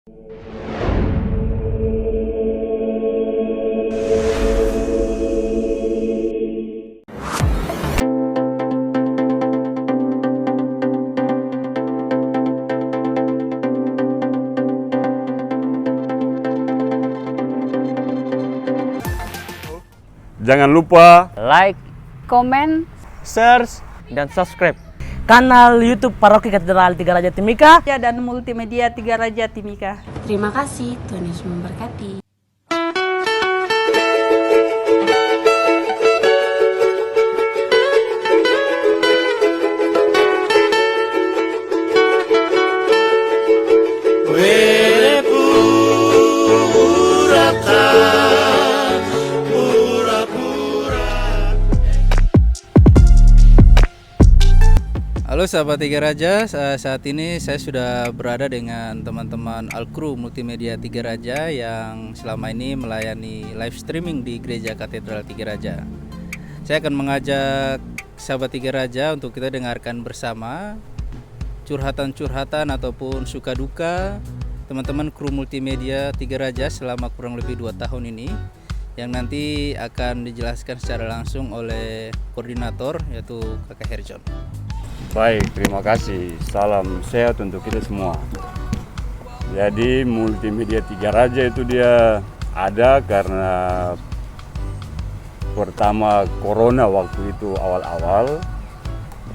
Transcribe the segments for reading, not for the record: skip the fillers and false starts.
Jangan lupa like, komen, share, dan subscribe kanal YouTube Paroki Katedral Tiga Raja Timika dan multimedia Tiga Raja Timika. Terima kasih, Tuhan Yesus memberkati. Halo sahabat Tiga Raja, saat ini saya sudah berada dengan teman-teman Al-Kru Multimedia Tiga Raja yang selama ini melayani live streaming di Gereja Katedral Tiga Raja. Saya akan mengajak sahabat Tiga Raja untuk kita dengarkan bersama curhatan-curhatan ataupun suka duka teman-teman kru multimedia Tiga Raja selama kurang lebih 2 tahun ini, yang nanti akan dijelaskan secara langsung oleh koordinator yaitu Kakak Herjon. baik, terima kasih. Salam sehat untuk kita semua. Jadi multimedia Tiga Raja itu dia ada karena pertama corona waktu itu awal-awal,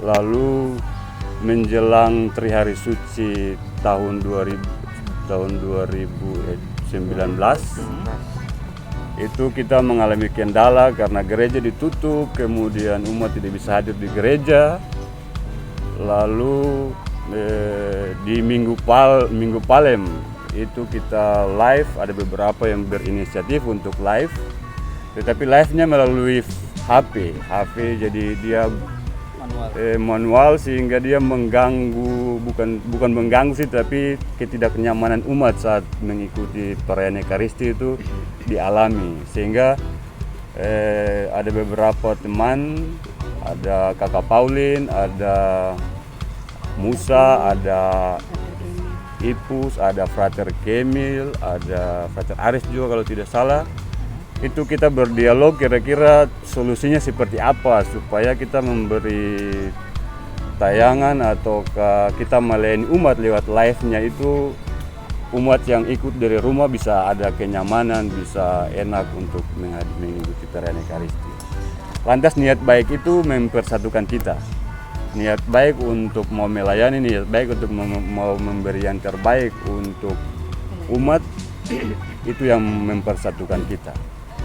lalu menjelang Trihari Suci tahun 2019 itu kita mengalami kendala karena gereja ditutup, kemudian umat tidak bisa hadir di gereja. Lalu di Minggu Palem itu kita live, ada beberapa yang berinisiatif untuk live, tetapi live-nya melalui HP, jadi dia manual sehingga dia mengganggu, bukan mengganggu sih, tapi ketidaknyamanan umat saat mengikuti perayaan Ekaristi itu dialami, sehingga ada beberapa teman, ada Kakak Paulin, ada Musa, ada Ipus, ada Frater Kemil, ada Frater Aris juga kalau tidak salah. Itu kita berdialog kira-kira solusinya seperti apa supaya kita memberi tayangan atau kita melayani umat lewat live-nya itu, umat yang ikut dari rumah bisa ada kenyamanan, bisa enak untuk mengikuti perayaan Ekaristi. Lantas niat baik itu mempersatukan kita. Niat baik untuk mau melayani, niat baik untuk mau memberi yang terbaik untuk umat, itu yang mempersatukan kita.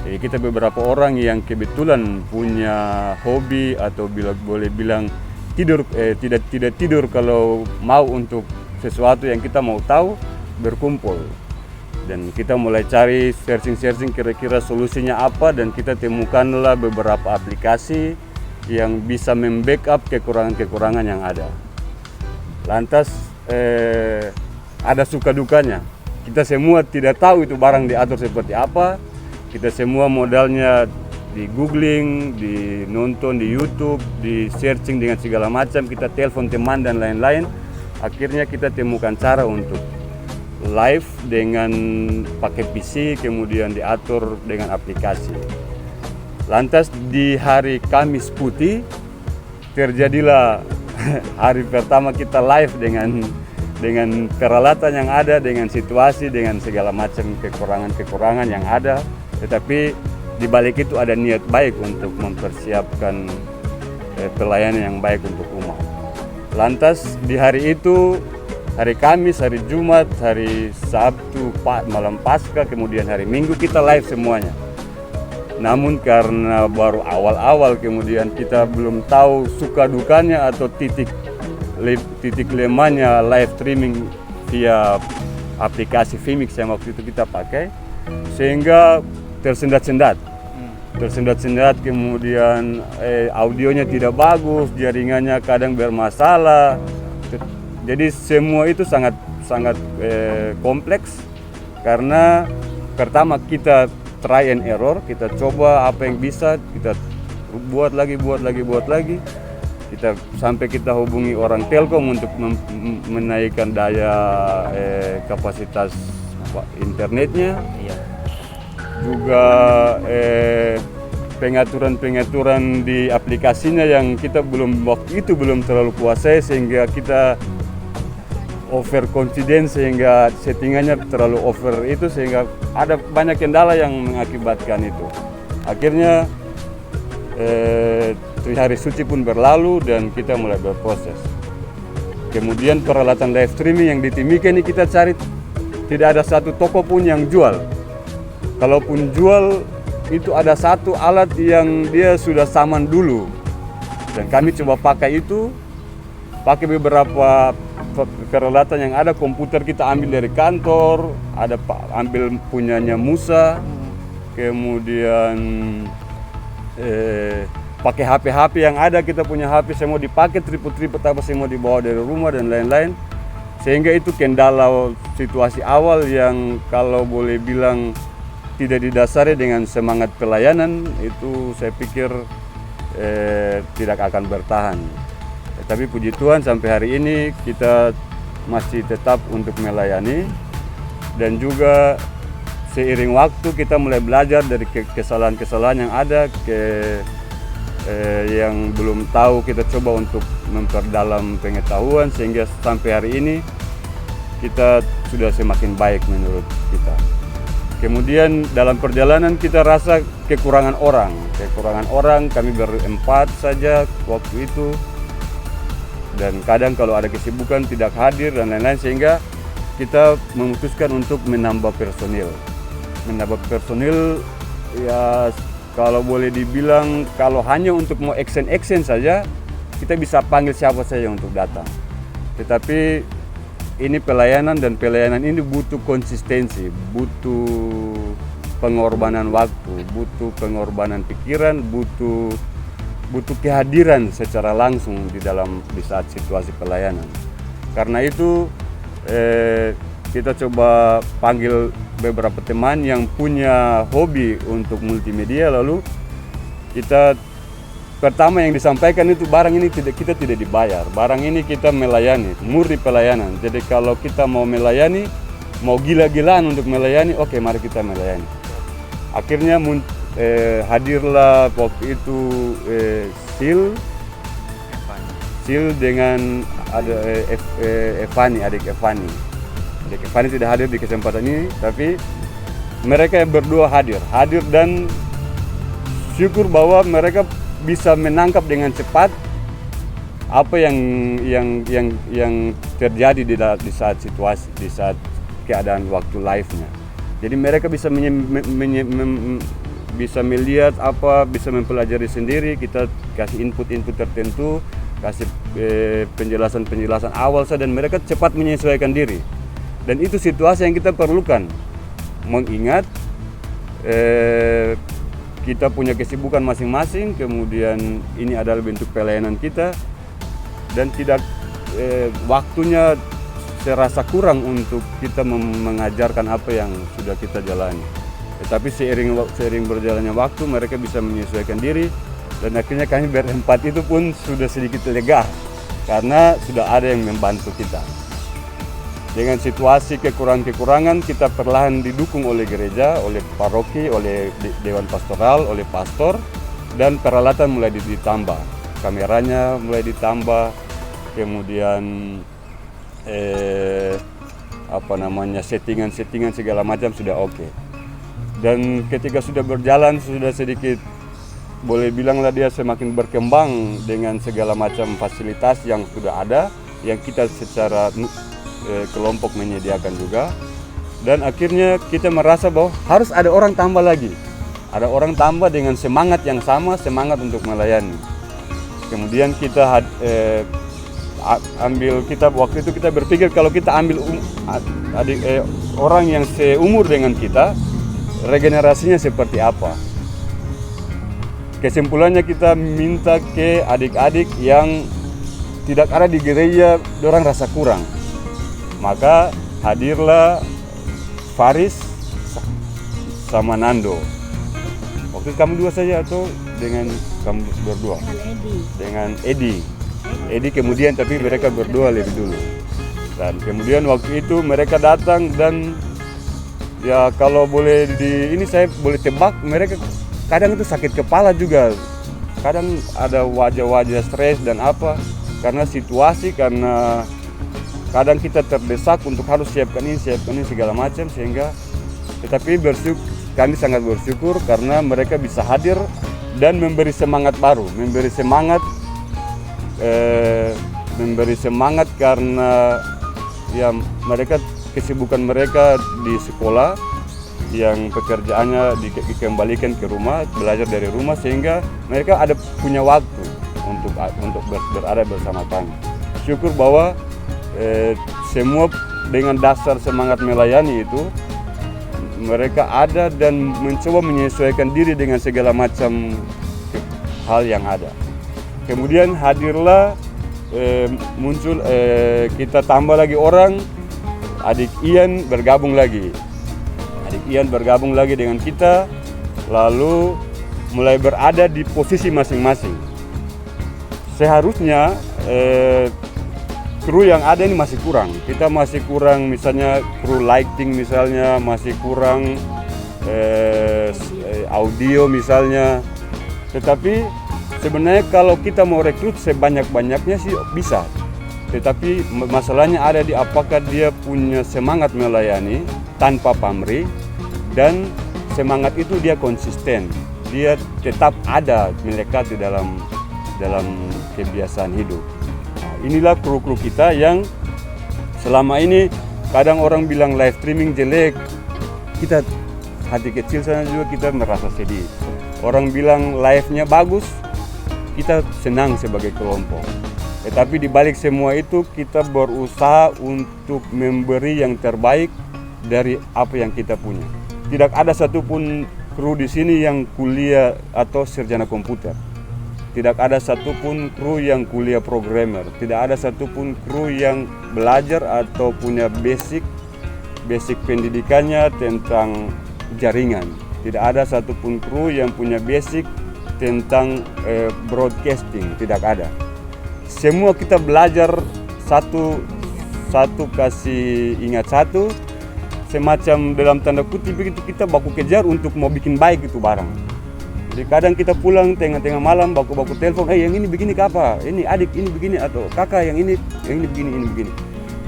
Jadi kita beberapa orang yang kebetulan punya hobi atau boleh bilang tidak tidur kalau mau untuk sesuatu yang kita mau tahu, berkumpul. Dan kita mulai cari searching kira-kira solusinya apa, dan kita temukanlah beberapa aplikasi yang bisa membackup kekurangan-kekurangan yang ada. Lantas ada suka dukanya. Kita semua tidak tahu itu barang diatur seperti apa. Kita semua modalnya di googling, di nonton di YouTube, di searching dengan segala macam. Kita telepon teman dan lain-lain. Akhirnya kita temukan cara untuk live dengan pakai PC, kemudian diatur dengan aplikasi. Lantas di hari Kamis Putih terjadilah hari pertama kita live dengan peralatan yang ada, dengan situasi, dengan segala macam kekurangan-kekurangan yang ada. Tetapi di balik itu ada niat baik untuk mempersiapkan pelayanan yang baik untuk umat. Lantas di hari itu, hari Kamis, hari Jumat, hari Sabtu, malam Paskah, kemudian hari Minggu kita live semuanya. Namun karena baru awal-awal, kemudian kita belum tahu suka dukanya atau titik lemahnya live streaming via aplikasi Vimix yang waktu itu kita pakai, sehingga tersendat-sendat, kemudian audionya tidak bagus, jaringannya kadang bermasalah. Jadi semua itu sangat kompleks karena pertama kita try and error, kita coba apa yang bisa, kita buat lagi. Sampai kita hubungi orang Telkom untuk menaikkan daya kapasitas internetnya. Iya. Juga pengaturan di aplikasinya yang kita waktu itu belum terlalu kuasai, sehingga kita over confidence, sehingga settingannya terlalu over itu, sehingga ada banyak kendala yang mengakibatkan itu. Akhirnya hari suci pun berlalu dan kita mulai berproses. Kemudian peralatan live streaming yang di Timika ini kita cari, tidak ada satu toko pun yang jual. Kalaupun jual, itu ada satu alat yang dia sudah saman dulu. Dan kami coba pakai itu, pakai beberapa peralatan yang ada, komputer kita ambil dari kantor, ada ambil punyanya Musa, kemudian pakai HP yang ada, kita punya HP semua dipakai, tripod apa semua dibawa dari rumah dan lain-lain. Sehingga itu kendala situasi awal yang kalau boleh bilang tidak didasari dengan semangat pelayanan, itu saya pikir tidak akan bertahan. Tapi puji Tuhan sampai hari ini kita masih tetap untuk melayani, dan juga seiring waktu kita mulai belajar dari kesalahan-kesalahan yang ada, yang belum tahu kita coba untuk memperdalam pengetahuan, sehingga sampai hari ini kita sudah semakin baik menurut kita. Kemudian dalam perjalanan kita rasa kekurangan orang, kami berempat saja waktu itu, dan kadang kalau ada kesibukan tidak hadir dan lain-lain, sehingga kita memutuskan untuk menambah personil ya, kalau boleh dibilang kalau hanya untuk mau action saja kita bisa panggil siapa saja untuk datang, tetapi ini pelayanan, dan pelayanan ini butuh konsistensi, butuh pengorbanan waktu, butuh pengorbanan pikiran, butuh kehadiran secara langsung di saat situasi pelayanan. Karena itu kita coba panggil beberapa teman yang punya hobi untuk multimedia, lalu kita pertama yang disampaikan itu barang ini kita tidak dibayar, barang ini kita melayani, murni pelayanan. Jadi kalau kita mau melayani, mau gila-gilaan untuk melayani, oke, mari kita melayani. Akhirnya hadirlah waktu itu Sil dengan ada adik Evani. Adik Evani tidak hadir di kesempatan ini, tapi mereka berdua hadir dan syukur bahwa mereka bisa menangkap dengan cepat apa yang terjadi di saat situasi, di saat keadaan waktu live-nya. Jadi mereka bisa bisa melihat bisa mempelajari sendiri, kita kasih input tertentu, kasih penjelasan awal saja, dan mereka cepat menyesuaikan diri. Dan itu situasi yang kita perlukan, mengingat kita punya kesibukan masing-masing, kemudian ini adalah bentuk pelayanan kita, dan tidak waktunya saya rasa kurang untuk kita mengajarkan apa yang sudah kita jalani. Tetapi seiring berjalannya waktu, mereka bisa menyesuaikan diri, dan akhirnya kami berempat itu pun sudah sedikit lega karena sudah ada yang membantu kita. Dengan situasi kekurangan-kekurangan, kita perlahan didukung oleh gereja, oleh paroki, oleh dewan pastoral, oleh pastor, dan peralatan mulai ditambah. Kameranya mulai ditambah, kemudian settingan segala macam sudah oke. Dan ketika sudah berjalan, sudah sedikit boleh bilanglah dia semakin berkembang dengan segala macam fasilitas yang sudah ada, yang kita secara kelompok menyediakan juga, dan akhirnya kita merasa bahwa harus ada orang tambah lagi, ada orang tambah dengan semangat yang sama, semangat untuk melayani. Kemudian kita waktu itu kita berpikir kalau kita ambil orang yang seumur dengan kita, regenerasinya seperti apa. Kesimpulannya kita minta ke adik-adik yang tidak ada di gereja, orang rasa kurang. Maka hadirlah Faris sama Nando. Waktu itu kamu dua saja atau dengan kamu berdua? Dengan Edi. Dengan Edi. Edi kemudian, tapi mereka berdua lebih dulu. Dan kemudian waktu itu mereka datang dan ya kalau boleh ini saya boleh tebak, mereka kadang itu sakit kepala juga. Kadang ada wajah-wajah stres dan apa, karena situasi, karena kadang kita terdesak untuk harus siapkan ini segala macam, sehingga tetapi kami sangat bersyukur karena mereka bisa hadir dan memberi semangat baru, memberi semangat karena ya mereka kesibukan mereka di sekolah yang pekerjaannya dikembalikan ke rumah, belajar dari rumah, sehingga mereka punya waktu untuk berada bersama kami. Syukur bahwa semua dengan dasar semangat melayani itu mereka ada dan mencoba menyesuaikan diri dengan segala macam hal yang ada. Kemudian hadirlah muncul kita tambah lagi orang, adik Ian bergabung lagi dengan kita, lalu mulai berada di posisi masing-masing. Seharusnya kru yang ada ini masih kurang. Kita masih kurang, misalnya kru lighting misalnya, masih kurang audio misalnya. Tetapi sebenarnya kalau kita mau rekrut sebanyak-banyaknya sih bisa. Tetapi masalahnya ada di apakah dia punya semangat melayani tanpa pamrih, dan semangat itu dia konsisten. Dia tetap ada melekat di dalam kebiasaan hidup. Inilah kru-kru kita yang selama ini kadang orang bilang live streaming jelek, kita hati kecil sana juga kita merasa sedih. Orang bilang live-nya bagus, kita senang sebagai kelompok. Tetapi di balik semua itu kita berusaha untuk memberi yang terbaik dari apa yang kita punya. Tidak ada satupun kru di sini yang kuliah atau sarjana komputer. Tidak ada satupun kru yang kuliah programmer, tidak ada satupun kru yang belajar atau punya basic pendidikannya tentang jaringan. Tidak ada satupun kru yang punya basic tentang broadcasting, tidak ada. Semua kita belajar satu kasih ingat satu, semacam dalam tanda kutip begitu, kita baku kejar untuk mau bikin baik itu barang. Jadi kadang kita pulang tengah-tengah malam baku telepon, yang ini begini apa? Ini adik ini begini, atau kakak yang ini begini.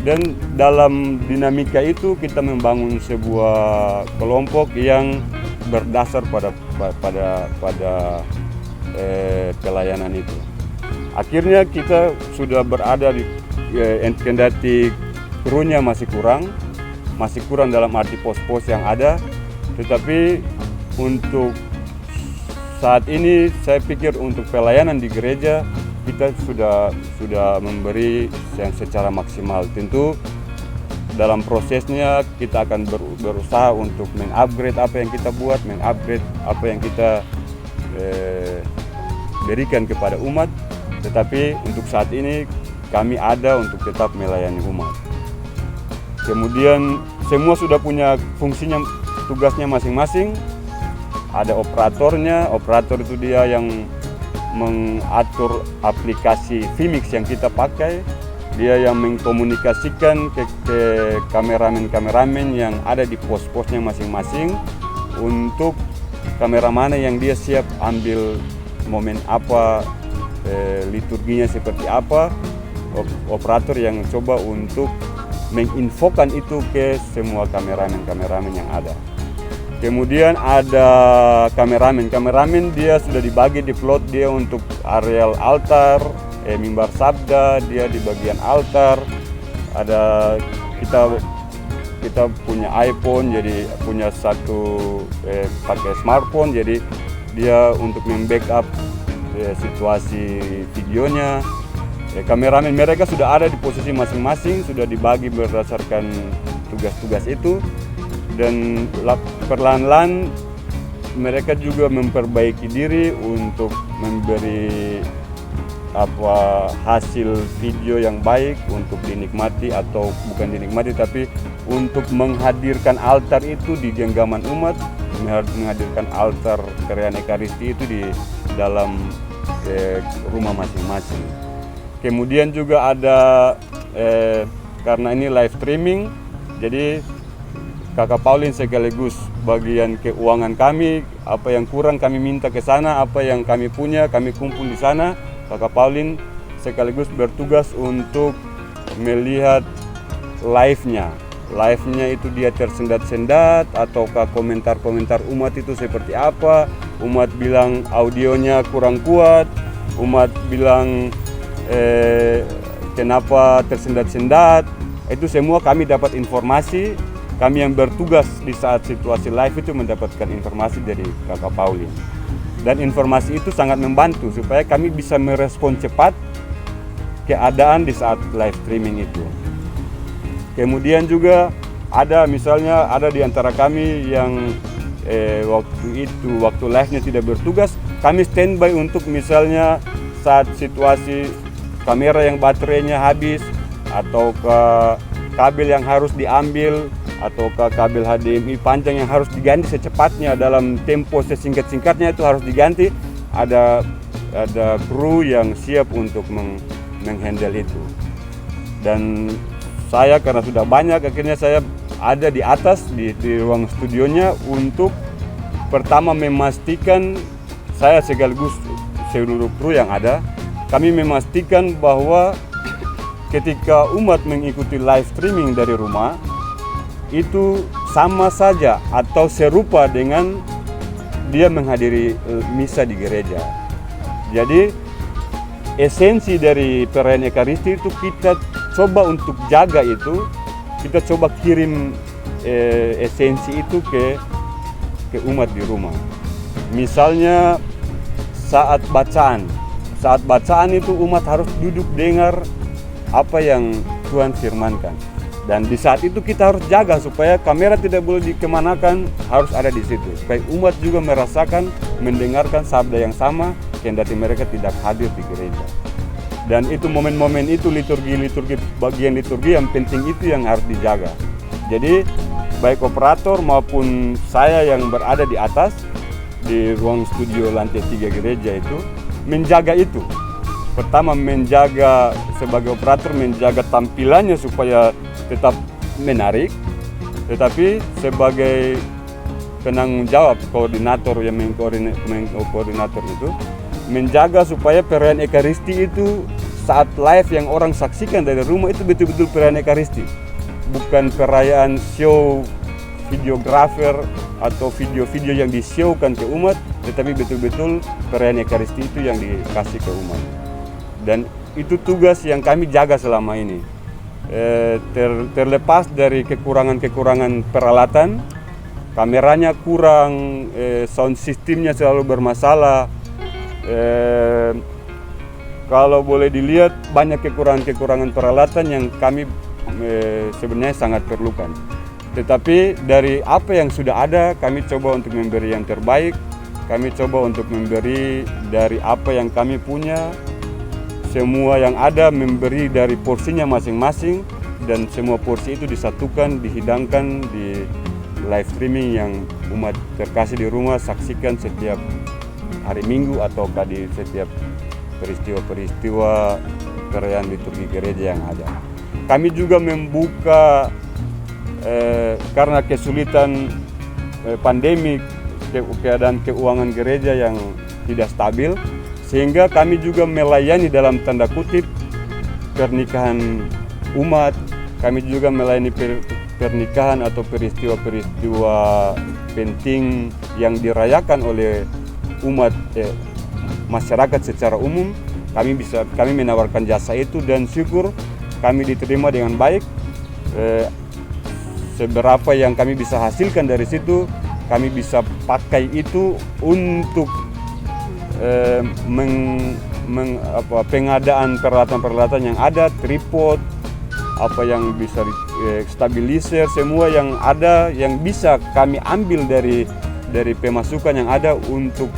Dan dalam dinamika itu kita membangun sebuah kelompok yang berdasar pada pelayanan itu. Akhirnya kita sudah berada di kendati krunya masih kurang dalam arti pos-pos yang ada, tetapi untuk saat ini saya pikir untuk pelayanan di gereja kita sudah memberi yang secara maksimal. Tentu dalam prosesnya kita akan berusaha untuk mengupgrade apa yang kita buat, mengupgrade apa yang kita berikan kepada umat. Tetapi untuk saat ini kami ada untuk tetap melayani umat. Kemudian semua sudah punya fungsinya, tugasnya masing-masing. Ada operatornya, operator itu dia yang mengatur aplikasi Vmix yang kita pakai. Dia yang mengkomunikasikan ke kameramen yang ada di pos-posnya masing-masing, untuk kamera mana yang dia siap ambil momen apa, liturginya seperti apa. Operator yang coba untuk menginfokan itu ke semua kameramen yang ada. Kemudian ada kameramen dia sudah dibagi di plot dia untuk areal altar, mimbar sabda, dia di bagian altar. Ada kita punya iPhone, jadi punya satu pakai smartphone, jadi dia untuk membackup situasi videonya. Kameramen mereka sudah ada di posisi masing-masing, sudah dibagi berdasarkan tugas-tugas itu. Dan perlahan-lahan mereka juga memperbaiki diri untuk memberi hasil video yang baik untuk dinikmati, atau bukan dinikmati tapi untuk menghadirkan altar itu di genggaman umat, menghadirkan altar perayaan Ekaristi itu di dalam rumah masing-masing. Kemudian juga ada karena ini live streaming, jadi Kakak Pauline sekaligus bagian keuangan kami, apa yang kurang kami minta ke sana, apa yang kami punya kami kumpul di sana. Kakak Pauline sekaligus bertugas untuk melihat live-nya. Live-nya itu dia tersendat-sendat ataukah komentar-komentar umat itu seperti apa. Umat bilang audionya kurang kuat, umat bilang kenapa tersendat-sendat. Itu semua kami dapat informasi. Kami yang bertugas di saat situasi live itu mendapatkan informasi dari Kakak Pauline. Dan informasi itu sangat membantu supaya kami bisa merespon cepat keadaan di saat live streaming itu. Kemudian juga ada misalnya ada di antara kami yang waktu live-nya tidak bertugas, kami standby untuk misalnya saat situasi kamera yang baterainya habis, atau ke kabel yang harus diambil, atau ke kabel HDMI panjang yang harus diganti secepatnya dalam tempo sesingkat-singkatnya itu harus diganti. Ada kru yang siap untuk menghandle itu. Dan saya karena sudah banyak, akhirnya saya ada di atas di ruang studionya untuk pertama memastikan, saya sekaligus seluruh kru yang ada, kami memastikan bahwa ketika umat mengikuti live streaming dari rumah itu sama saja atau serupa dengan dia menghadiri misa di gereja. Jadi esensi dari perayaan Ekaristi itu kita coba untuk jaga itu, kita coba kirim esensi itu ke umat di rumah. Misalnya saat bacaan itu umat harus duduk dengar apa yang Tuhan firmankan. Dan di saat itu kita harus jaga supaya kamera tidak boleh dikemanakan, harus ada di situ. Supaya umat juga merasakan, mendengarkan sabda yang sama, kendati mereka tidak hadir di gereja. Dan itu momen-momen itu liturgi, bagian liturgi yang penting itu yang harus dijaga. Jadi baik operator maupun saya yang berada di atas, di ruang studio lantai 3 gereja itu, menjaga itu. Pertama menjaga sebagai operator, menjaga tampilannya supaya tetap menarik, tetapi sebagai penanggung jawab koordinator yang mengkoordinator itu menjaga supaya perayaan Ekaristi itu saat live yang orang saksikan dari rumah itu betul-betul perayaan Ekaristi, bukan perayaan show videografer atau video-video yang di-show-kan ke umat, tetapi betul-betul perayaan Ekaristi itu yang dikasih ke umat. Dan itu tugas yang kami jaga selama ini. Terlepas dari kekurangan peralatan, kameranya kurang, sound systemnya selalu bermasalah. Kalau boleh dilihat banyak kekurangan peralatan yang kami sebenarnya sangat perlukan. Tetapi dari apa yang sudah ada, kami coba untuk memberi yang terbaik. Kami coba untuk memberi dari apa yang kami punya. Semua yang ada memberi dari porsinya masing-masing, dan semua porsi itu disatukan, dihidangkan di live streaming yang umat terkasih di rumah saksikan setiap hari Minggu atau di setiap peristiwa-peristiwa perayaan liturgi gereja yang ada. Kami juga membuka karena kesulitan pandemi, keadaan keuangan gereja yang tidak stabil, sehingga kami juga melayani dalam tanda kutip pernikahan umat. Kami juga melayani pernikahan atau peristiwa-peristiwa penting yang dirayakan oleh umat masyarakat secara umum. Kami menawarkan jasa itu dan syukur kami diterima dengan baik. Seberapa yang kami bisa hasilkan dari situ, kami bisa pakai itu untuk pengadaan peralatan-peralatan yang ada, tripod, apa yang bisa stabilizer, semua yang ada yang bisa kami ambil dari pemasukan yang ada untuk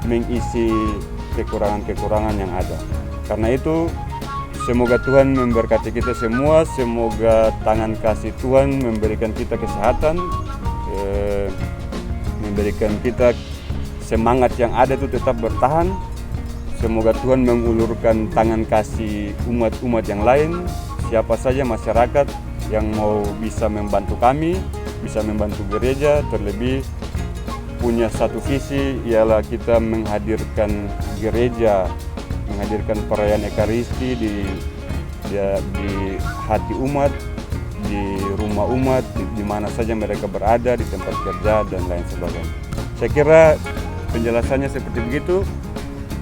mengisi kekurangan-kekurangan yang ada. Karena itu semoga Tuhan memberkati kita semua, semoga tangan kasih Tuhan memberikan kita kesehatan, memberikan kita semangat yang ada itu tetap bertahan, Semoga Tuhan mengulurkan tangan kasih umat-umat yang lain, siapa saja masyarakat yang mau bisa membantu kami, bisa membantu gereja, terlebih punya satu visi ialah kita menghadirkan gereja, menghadirkan perayaan Ekaristi di hati umat, di rumah umat, di mana saja mereka berada, di tempat kerja dan lain sebagainya. Saya kira penjelasannya seperti begitu.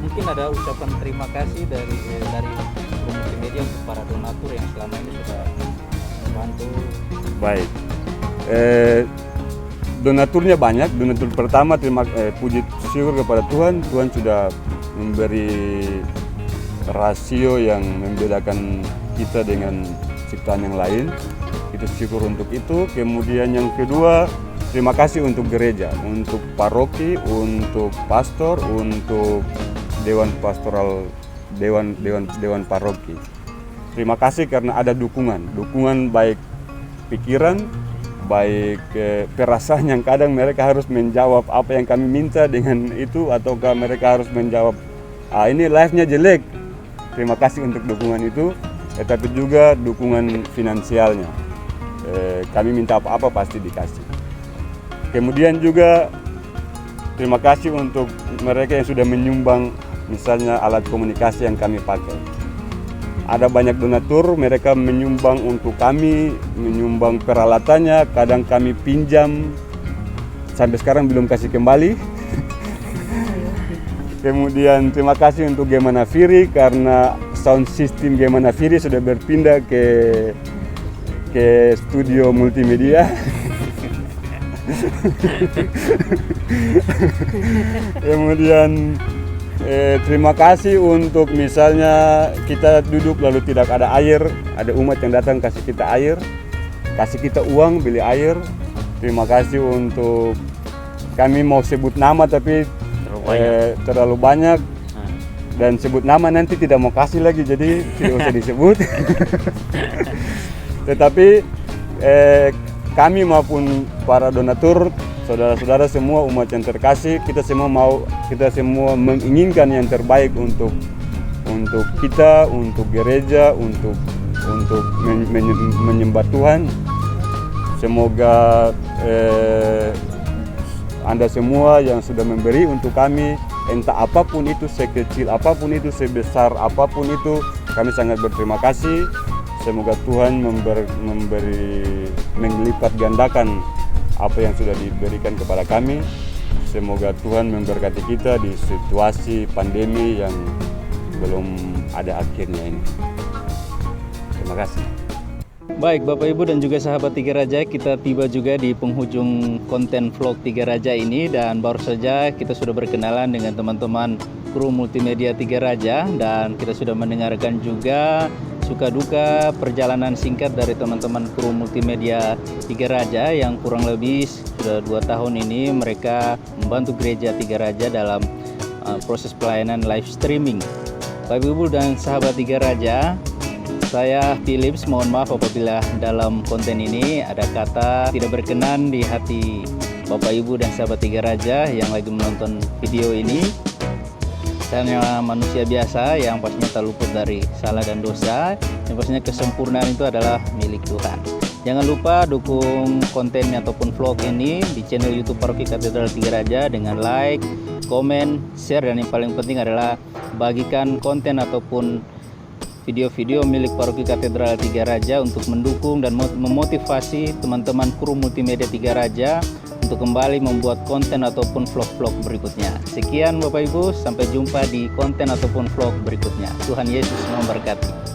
Mungkin ada ucapan terima kasih dari Kru Multimedia untuk para donatur yang selama ini sudah membantu. Baik, donaturnya banyak. Donatur pertama puji syukur kepada Tuhan. Tuhan sudah memberi rasio yang membedakan kita dengan ciptaan yang lain. Kita syukur untuk itu. Kemudian yang kedua, terima kasih untuk gereja, untuk paroki, untuk pastor, untuk dewan pastoral, dewan paroki. Terima kasih karena ada dukungan baik pikiran, baik perasaan yang kadang mereka harus menjawab apa yang kami minta dengan itu, ataukah mereka harus menjawab ini live-nya jelek. Terima kasih untuk dukungan itu, tetapi juga dukungan finansialnya. Kami minta apa-apa pasti dikasih. Kemudian juga terima kasih untuk mereka yang sudah menyumbang misalnya alat komunikasi yang kami pakai. Ada banyak donatur, mereka menyumbang untuk kami, menyumbang peralatannya, kadang kami pinjam, sampai sekarang belum kasih kembali. Kemudian terima kasih untuk Gemana Firi karena sound system Gemana Firi sudah berpindah ke studio multimedia. Kemudian terima kasih untuk misalnya kita duduk lalu tidak ada air, ada umat yang datang kasih kita air, kasih kita uang beli air. Terima kasih untuk, kami mau sebut nama tapi terlalu banyak dan sebut nama nanti tidak mau kasih lagi, jadi tidak usah disebut. Tetapi kami maupun para donatur, saudara-saudara semua umat yang terkasih, kita semua menginginkan yang terbaik untuk kita, untuk gereja, untuk menyembah Tuhan. Semoga Anda semua yang sudah memberi untuk kami, entah apapun itu, sekecil apapun itu, sebesar apapun itu, kami sangat berterima kasih. Semoga Tuhan melipat gandakan apa yang sudah diberikan kepada kami. Semoga Tuhan memberkati kita di situasi pandemi yang belum ada akhirnya ini. Terima kasih. Baik Bapak Ibu dan juga sahabat Tiga Raja, kita tiba juga di penghujung konten vlog Tiga Raja ini, dan baru saja kita sudah berkenalan dengan teman-teman kru multimedia Tiga Raja, dan kita sudah mendengarkan juga suka duka perjalanan singkat dari teman-teman kru multimedia Tiga Raja yang kurang lebih sudah 2 tahun ini mereka membantu gereja Tiga Raja dalam proses pelayanan live streaming. Bapak Ibu dan sahabat Tiga Raja, saya Philips, mohon maaf apabila dalam konten ini ada kata tidak berkenan di hati Bapak Ibu dan sahabat Tiga Raja yang lagi menonton video ini. Saya hanya manusia biasa yang pastinya tak luput dari salah dan dosa. Yang pastinya kesempurnaan itu adalah milik Tuhan. Jangan lupa dukung konten ataupun vlog ini di channel YouTube Paroki Katedral Tiga Raja dengan like, komen, share, dan yang paling penting adalah bagikan konten ataupun video-video milik Paroki Katedral Tiga Raja untuk mendukung dan memotivasi teman-teman kru multimedia Tiga Raja untuk kembali membuat konten ataupun vlog-vlog berikutnya. Sekian Bapak Ibu, sampai jumpa di konten ataupun vlog berikutnya. Tuhan Yesus memberkati.